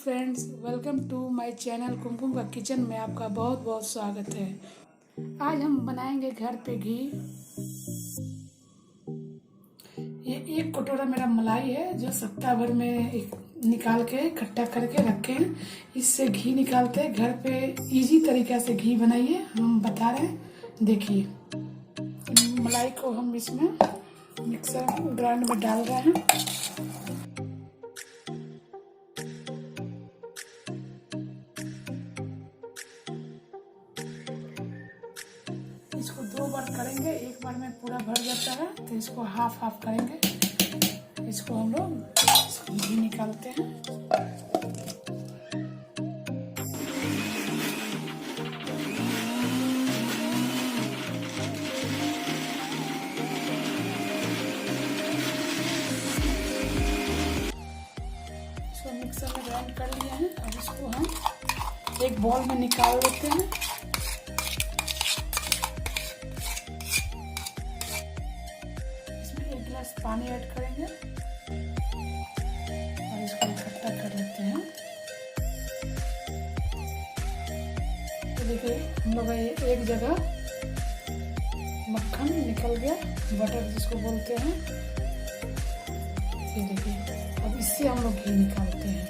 Friends, welcome to my channel Kumkum का kitchen में आपका बहुत बहुत स्वागत है। आज हम बनाएंगे घर पे घी। ये 1 कटोरा मेरा मलाई है जो सप्ताह भर में निकाल के इकट्ठा करके रखे हैं। इससे घी निकालते हैं। घर पे इजी तरीक़ा से घी बनाइए, हम बता रहे हैं, देखिए। मलाई को हम इसमें मिक्सर ग्राइंड में डाल रहे हैं। इसको 2 बार करेंगे, एक बार में पूरा भर जाता है तो इसको हाफ हाफ करेंगे। इसको हम लोग घी निकालते हैं। इसको मिक्सर में ग्राइंड कर लिए हैं। अब इसको हम एक बॉल में निकाल लेते हैं। पानी ऐड करेंगे और इसको इकट्ठा कर लेते हैं। तो देखिए हम लोग एक जगह मक्खन निकल गया, बटर जिसको बोलते हैं। ये देखिए, अब इससे हम लोग घी निकालते हैं।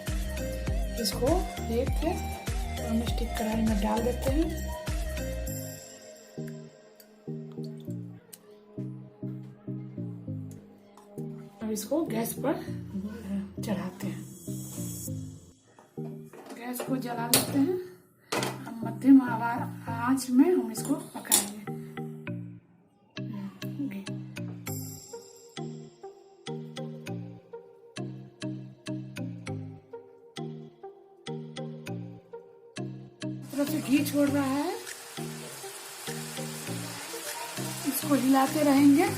इसको एक नॉनस्टिक कढ़ाई में डाल देते हैं। इसको गैस पर चढ़ाते हैं। गैस को जला लेते हैं। हम मध्यम आंच में हम इसको पकाएंगे। तरफ से घी छोड़ रहा है, इसको हिलाते रहेंगे।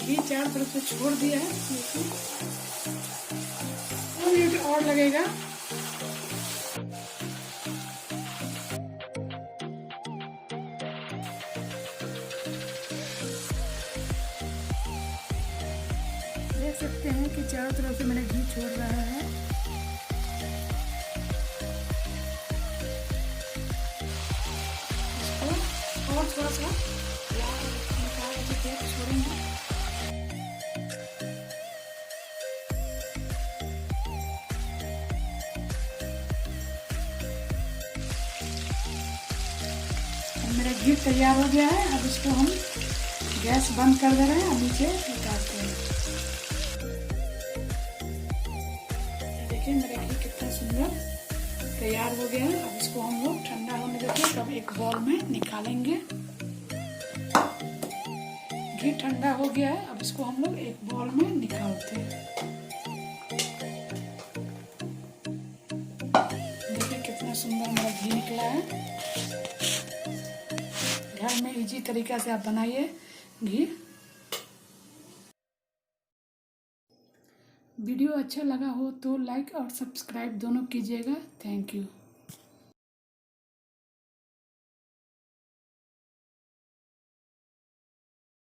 घी चारों तरफ से छोड़ दिया है। 2 मिनट और लगेगा। देख सकते हैं कि चारों तरफ से मैंने घी छोड़ रहा है। इसको और थोड़ा सा निकाल के छोड़ेंगे। मेरा घी तैयार हो गया है। अब इसको हम गैस बंद कर दे रहे हैं और नीचे उतारते हैं। देखिए मेरा घी कितना सुंदर तैयार हो गया है। अब इसको हम लोग ठंडा होने देते हैं, तब एक बाउल में निकालेंगे। घी ठंडा हो गया है। अब इसको हम लोग एक बाउल में निकालते हैं। देखिए कितना सुंदर मेरा घी निकला है। घर में इजी तरीका से आप बनाइए घी। वीडियो अच्छा लगा हो तो लाइक और सब्सक्राइब दोनों कीजिएगा। Thank you.